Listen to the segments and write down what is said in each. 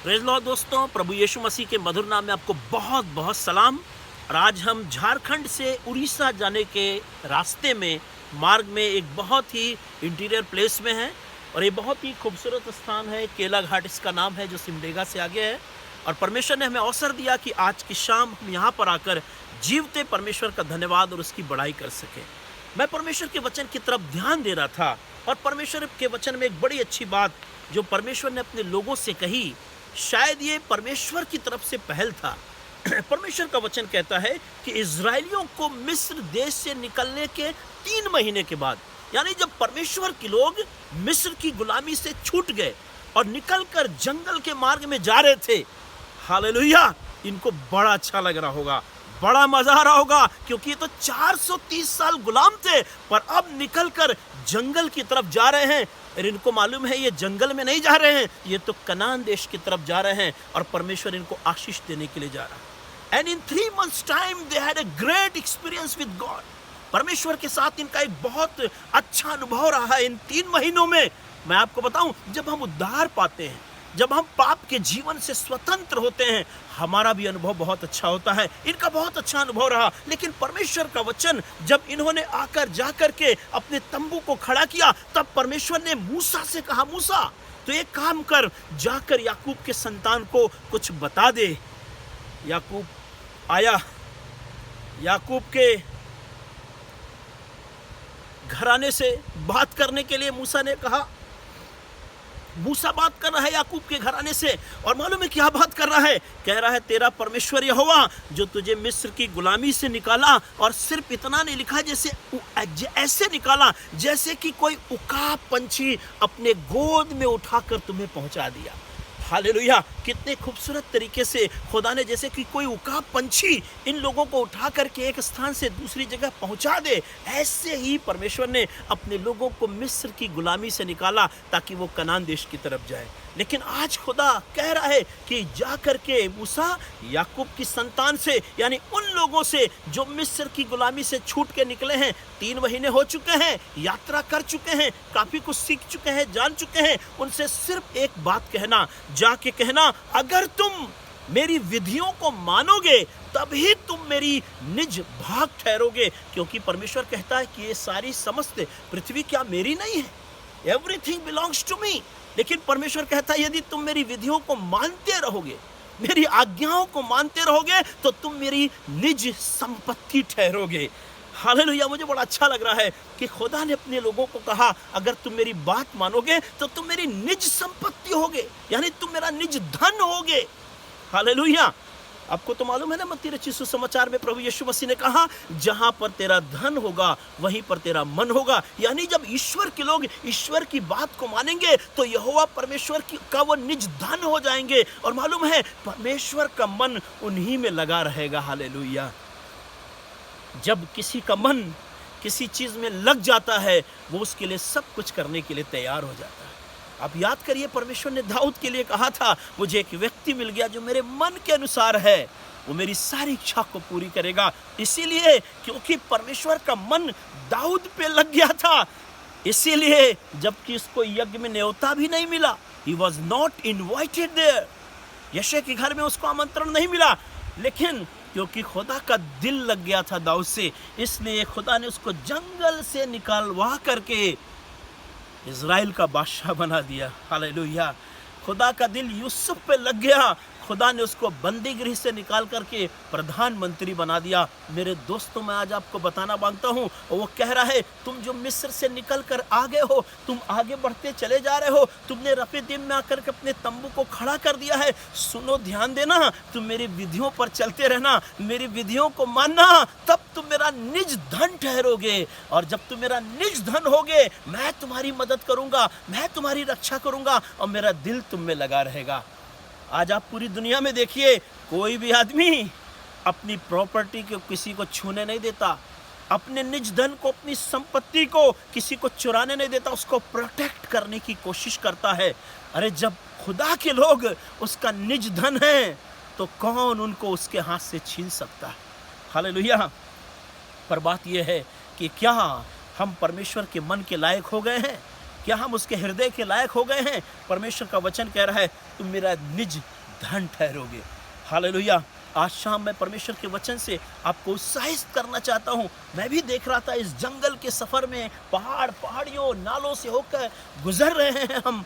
Praise Lord दोस्तों, प्रभु यीशु मसीह के मधुर नाम में आपको बहुत बहुत सलाम। और आज हम झारखंड से उड़ीसा जाने के रास्ते में मार्ग में एक बहुत ही इंटीरियर प्लेस में हैं और ये बहुत ही खूबसूरत स्थान है। केला घाट इसका नाम है, जो सिमडेगा से आगे है। और परमेश्वर ने हमें अवसर दिया कि आज की शाम हम यहाँ पर आकर जीवते परमेश्वर का धन्यवाद और उसकी बड़ाई कर सकें। मैं परमेश्वर के वचन की तरफ ध्यान दे रहा था और परमेश्वर के वचन में एक बड़ी अच्छी बात जो परमेश्वर ने अपने लोगों से कही, शायद ये परमेश्वर की तरफ से पहल था। परमेश्वर का वचन कहता है कि इजरायलियों को मिस्र देश से निकलने के 3 महीने के बाद, यानी जब परमेश्वर के लोग मिस्र की गुलामी से छूट गए और निकलकर जंगल के मार्ग में जा रहे थे, हालेलुया, इनको बड़ा अच्छा लग रहा होगा, बड़ा मजा आ रहा होगा, क्योंकि ये तो 430 साल गुलाम थे पर अब निकलकर जंगल की तरफ जा रहे हैं। और इनको मालूम है ये जंगल में नहीं जा रहे हैं, ये तो कनान देश की तरफ जा रहे हैं और परमेश्वर इनको आशीष देने के लिए जा रहा है। And in 3 months time they had a great experience with God. परमेश्वर के साथ इनका एक बहुत अच्छा अनुभव रहा है इन 3 महीनों में। मैं आपको बताऊं, जब हम उद्धार पाते हैं, जब हम पाप के जीवन से स्वतंत्र होते हैं, हमारा भी अनुभव बहुत अच्छा होता है। इनका बहुत अच्छा अनुभव रहा। लेकिन परमेश्वर का वचन जब इन्होंने आकर जाकर के अपने तंबू को खड़ा किया, तब परमेश्वर ने मूसा से कहा, मूसा तो एक काम कर, जाकर याकूब के संतान को कुछ बता दे। याकूब आया, याकूब के घराने से बात करने के लिए मूसा ने कहा। मूसा बात कर रहा है याकूब के घराने से, और मालूम है क्या बात कर रहा है? कह रहा है, तेरा परमेश्वर यहोवा जो तुझे मिस्र की गुलामी से निकाला, और सिर्फ इतना नहीं लिखा, जैसे ऐसे निकाला जैसे कि कोई उकाब पंछी अपने गोद में उठाकर तुम्हें पहुंचा दिया। हालेलुया, कितने खूबसूरत तरीके से खुदा ने, जैसे कि कोई उकाब पंछी इन लोगों को उठा करके एक स्थान से दूसरी जगह पहुंचा दे, ऐसे ही परमेश्वर ने अपने लोगों को मिस्र की गुलामी से निकाला ताकि वो कनान देश की तरफ जाए। लेकिन आज खुदा कह रहा है कि जा करके मूसा याकूब की संतान से, यानी उन लोगों से जो मिस्र की गुलामी से छूट के निकले हैं, 3 महीने हो चुके हैं, यात्रा कर चुके हैं, काफी कुछ सीख चुके हैं, जान चुके हैं, उनसे सिर्फ एक बात कहना, जाके कहना, अगर तुम मेरी विधियों को मानोगे तभी तुम मेरी निज भाग ठहरोगे। क्योंकि परमेश्वर कहता है कि ये सारी समस्त पृथ्वी क्या मेरी नहीं है? Everything belongs to me. लेकिन परमेश्वर कहता है, यदि तुम मेरी विधियों को मानते रहोगे, मेरी आज्ञाओं को मानते रहोगे, तो तुम मेरी निज संपत्ति ठहरोगे। हालेलुया, मुझे बड़ा अच्छा लग रहा है कि खुदा ने अपने लोगों को कहा, अगर तुम मेरी बात मानोगे तो तुम मेरी निज संपत्ति होगे, यानी तुम मेरा निज धन होगे। हालेलुया। आपको तो मालूम है ना, मत्ती रचित सुसमाचार में प्रभु यीशु मसीह ने कहा, जहां पर तेरा धन होगा वहीं पर तेरा मन होगा। यानी जब ईश्वर के लोग ईश्वर की बात को मानेंगे तो यहोवा परमेश्वर का वो निज धन हो जाएंगे। और मालूम है, परमेश्वर का मन उन्हीं में लगा रहेगा। हालेलुया। जब किसी का मन किसी चीज में लग जाता है, वो उसके लिए सब कुछ करने के लिए तैयार हो जाता है। आप याद करिए, परमेश्वर ने दाऊद के लिए कहा था, मुझे एक व्यक्ति मिल गया जो मेरे मन के अनुसार है, वो मेरी सारी इच्छा को पूरी करेगा। इसीलिए, क्योंकि परमेश्वर का मन दाऊद पे लग गया था, इसीलिए जबकि उसको यज्ञ में न्योता भी नहीं मिला, he was not invited there, यशे के घर में उसको आमंत्रण नहीं मिला, लेकिन क्योंकि खुदा का दिल लग गया था दाऊद से, इसलिए खुदा ने उसको जंगल से निकालवा करके इज़राइल का बादशाह बना दिया। हालेलुया। खुदा का दिल यूसुफ पे लग गया, खुदा ने उसको बंदीगृह से निकाल करके प्रधानमंत्री बना दिया। मेरे दोस्तों, मैं आज आपको बताना मांगता हूँ, और वो कह रहा है, तुम जो मिस्र से निकल कर आ गए हो, तुम आगे बढ़ते चले जा रहे हो, तुमने रफीदीम में आकर के अपने तंबू को खड़ा कर दिया है। सुनो, ध्यान देना, तुम मेरी विधियों पर चलते रहना, मेरी विधियों को मानना, तब तुम मेरा निज धन ठहरोगे। और जब तुम मेरा निज धन होगे, मैं तुम्हारी मदद करूंगा, मैं तुम्हारी रक्षा करूंगा, और मेरा दिल तुम में लगा रहेगा। आज आप पूरी दुनिया में देखिए, कोई भी आदमी अपनी प्रॉपर्टी को किसी को छूने नहीं देता, अपने निज धन को, अपनी संपत्ति को किसी को चुराने नहीं देता, उसको प्रोटेक्ट करने की कोशिश करता है। अरे जब खुदा के लोग उसका निज धन है, तो कौन उनको उसके हाथ से छीन सकता है? हालेलुया। पर बात यह है कि क्या हम परमेश्वर के मन के लायक हो गए हैं? क्या हम उसके हृदय के लायक हो गए हैं? परमेश्वर का वचन कह रहा है, तुम मेरा निज धन ठहरोगे। हालेलुया। आज शाम मैं परमेश्वर के वचन से आपको उत्साहित करना चाहता हूँ। मैं भी देख रहा था इस जंगल के सफ़र में, पहाड़ियों नालों से होकर गुजर रहे हैं हम,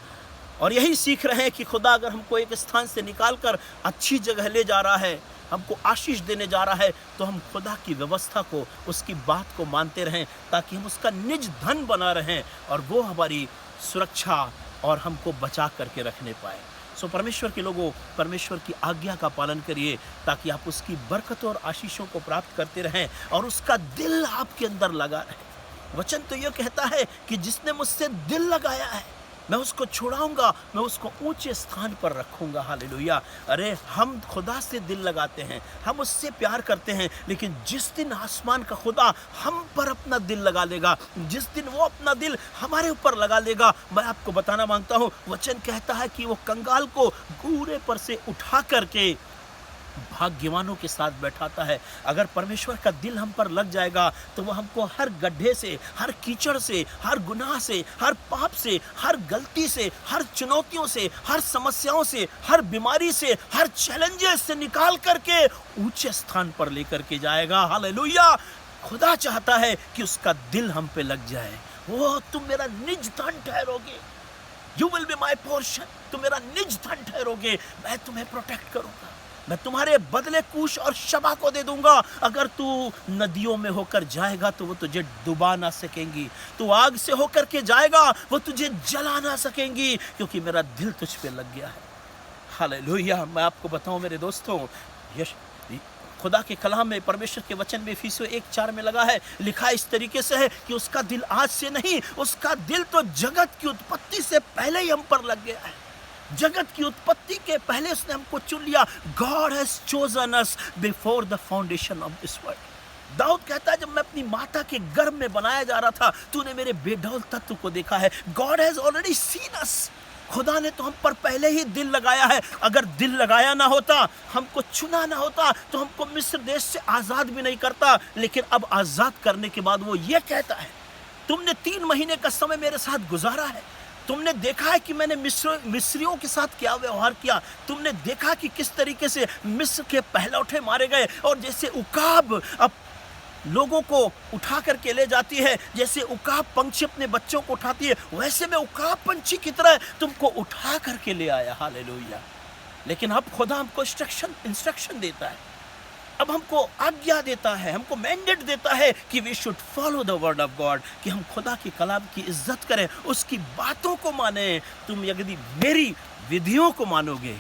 और यही सीख रहे हैं कि खुदा अगर हमको एक स्थान से निकाल कर अच्छी जगह ले जा रहा है, हमको आशीष देने जा रहा है, तो हम खुदा की व्यवस्था को, उसकी बात को मानते रहें, ताकि हम उसका निज धन बना रहें और वो हमारी सुरक्षा और हमको बचा करके रखने पाए। सो परमेश्वर के लोगों, परमेश्वर की आज्ञा का पालन करिए, ताकि आप उसकी बरकतों और आशीषों को प्राप्त करते रहें और उसका दिल आपके अंदर लगा रहे। वचन तो यह कहता है कि जिसने मुझसे दिल लगाया है, मैं उसको छुड़ाऊंगा, मैं उसको ऊंचे स्थान पर रखूंगा। हालेलुया। अरे हम खुदा से दिल लगाते हैं, हम उससे प्यार करते हैं, लेकिन जिस दिन आसमान का खुदा हम पर अपना दिल लगा लेगा, जिस दिन वो अपना दिल हमारे ऊपर लगा लेगा, मैं आपको बताना मांगता हूँ, वचन कहता है कि वो कंगाल को घूरे पर से उठा करके भाग्यवानों के साथ बैठाता है। अगर परमेश्वर का दिल हम पर लग जाएगा तो वो हमको हर गड्ढे से, हर कीचड़ से, हर गुनाह से, हर पाप से, हर गलती से, हर चुनौतियों से, हर समस्याओं से, हर बीमारी से, हर चैलेंजेस से निकाल करके ऊंचे स्थान पर लेकर के जाएगा। हालेलुया। खुदा चाहता है कि उसका दिल हम पे लग जाए। वो तुम मेरा निज धन ठहरोगे, you will be my portion, तुम मेरा निज धन ठहरोगे, मैं तुम्हें प्रोटेक्ट करूंगा, मैं तुम्हारे बदले कूश और शबा को दे दूंगा। अगर तू नदियों में होकर जाएगा तो वो तुझे डुबा ना सकेंगी, तू आग से होकर के जाएगा वो तुझे जला ना सकेंगी, क्योंकि मेरा दिल तुझ पे लग गया है। हालेलुया। मैं आपको बताऊं मेरे दोस्तों, खुदा के कलाम में, परमेश्वर के वचन में इफिसियों 1:4 में लगा है, लिखा इस तरीके से है कि उसका दिल आज से नहीं, उसका दिल तो जगत की उत्पत्ति से पहले ही हम पर लग गया है। जगत की उत्पत्ति के पहले उसने हमको चुन लिया। God has chosen us before the foundation of this world। Dawood कहता है, जब मैं अपनी माता के गर्भ में बनाया जा रहा था, तूने मेरे बेडौल तत्व को देखा है। God has already seen us। खुदा ने तो हम पर पहले ही दिल लगाया है। अगर दिल लगाया ना होता, हमको चुना ना होता, तो हमको मिस्र देश से आज़ाद भी नहीं करता। लेकिन अब आज़ाद करने के बाद वो ये कहता है, तुमने 3 महीने का समय मेरे साथ गुजारा है, तुमने देखा है कि मैंने मिस्रियों के साथ क्या व्यवहार किया, तुमने देखा कि किस तरीके से मिस्र के पहलौठे मारे गए, और जैसे उकाब अब लोगों को उठा करके ले जाती है, जैसे उकाब पंछी अपने बच्चों को उठाती है, वैसे मैं उकाब पंछी की तरह तुमको उठा करके ले आया। हालेलुया। लेकिन अब खुदा हमको इंस्ट्रक्शन देता है, अब हमको आज्ञा देता है, हमको मैंडेट देता है कि we should follow the word of God, कि हम खुदा की कलाम की इज्जत करें, उसकी बातों को माने। तुम यदि मेरी विधियों को मानोगे,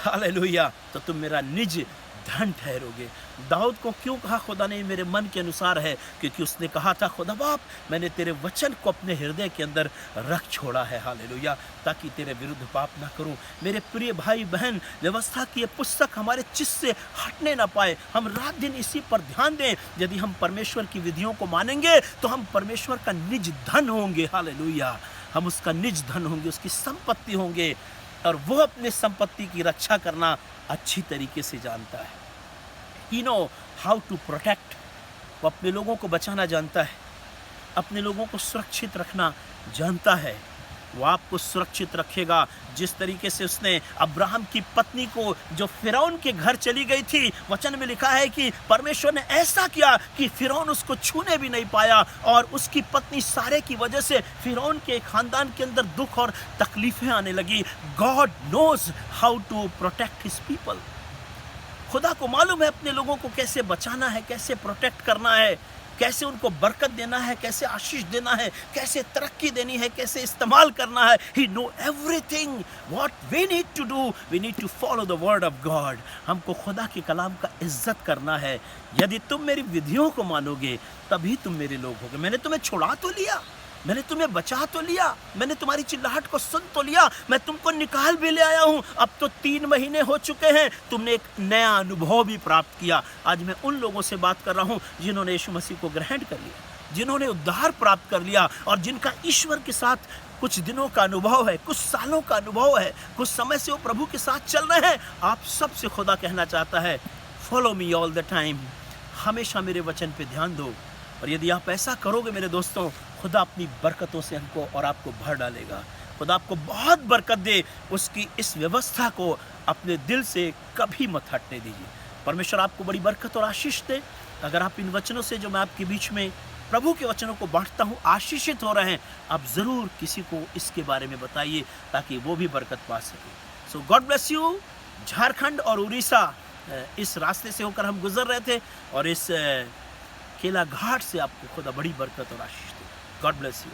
हालेलुया, तो तुम मेरा निज धन ठहरोगे। दाऊद को क्यों कहा खुदा ने मेरे मन के अनुसार है? क्योंकि उसने कहा था, खुदा बाप, मैंने तेरे वचन को अपने हृदय के अंदर रख छोड़ा है। हालेलुया। ताकि तेरे विरुद्ध पाप ना करूं। मेरे प्रिय भाई बहन, व्यवस्था की ये पुस्तक हमारे चित्त से हटने ना पाए। हम रात दिन इसी पर ध्यान दें। यदि हम परमेश्वर की विधियों को मानेंगे तो हम परमेश्वर का निज धन होंगे। हालेलुया। हम उसका निज धन होंगे, उसकी संपत्ति होंगे, और वो अपने संपत्ति की रक्षा करना अच्छी तरीके से जानता है। He know how to protect। वो अपने लोगों को बचाना जानता है, अपने लोगों को सुरक्षित रखना जानता है। वो आपको सुरक्षित रखेगा। जिस तरीके से उसने अब्राहम की पत्नी को, जो फिरौन के घर चली गई थी, वचन में लिखा है कि परमेश्वर ने ऐसा किया कि फिरौन उसको छूने भी नहीं पाया, और उसकी पत्नी सारे की वजह से फिरौन के खानदान के अंदर दुख और तकलीफें आने लगी। God knows how to protect his people. खुदा को मालूम है अपने लोगों को कैसे बचाना है, कैसे प्रोटेक्ट करना है, कैसे उनको बरकत देना है, कैसे आशीष देना है, कैसे तरक्की देनी है, कैसे इस्तेमाल करना है। He know everything what we need to do। We need to follow the word of God। हमको खुदा के कलाम का इज्जत करना है। यदि तुम मेरी विधियों को मानोगे तभी तुम मेरे लोग होगे। मैंने तुम्हें छुड़ा तो लिया, मैंने तुम्हें बचा तो लिया, मैंने तुम्हारी चिल्लाहट को सुन तो लिया, मैं तुमको निकाल भी ले आया हूँ। अब तो 3 महीने हो चुके हैं, तुमने एक नया अनुभव भी प्राप्त किया। आज मैं उन लोगों से बात कर रहा हूँ जिन्होंने यीशु मसीह को ग्रहण कर लिया, जिन्होंने उद्धार प्राप्त कर लिया, और जिनका ईश्वर के साथ कुछ दिनों का अनुभव है, कुछ सालों का अनुभव है, कुछ समय से वो प्रभु के साथ चल रहे हैं। आप सबसे खुदा कहना चाहता है, follow me all the time. हमेशा मेरे वचन पे ध्यान दो। और यदि आप ऐसा करोगे मेरे दोस्तों, खुदा अपनी बरकतों से हमको और आपको भर डालेगा। खुदा आपको बहुत बरकत दे, उसकी इस व्यवस्था को अपने दिल से कभी मत हटने दीजिए। परमेश्वर आपको बड़ी बरकत और आशीष दे। अगर आप इन वचनों से जो मैं आपके बीच में प्रभु के वचनों को बांटता हूँ आशीषित हो रहे हैं, आप ज़रूर किसी को इसके बारे में बताइए ताकि वो भी बरकत पा सके। सो गॉड ब्लेस यू। झारखंड और उड़ीसा इस रास्ते से होकर हम गुजर रहे थे और इस केला घाट से आपको खुदा बड़ी बरकत और आशीष दे। God bless you.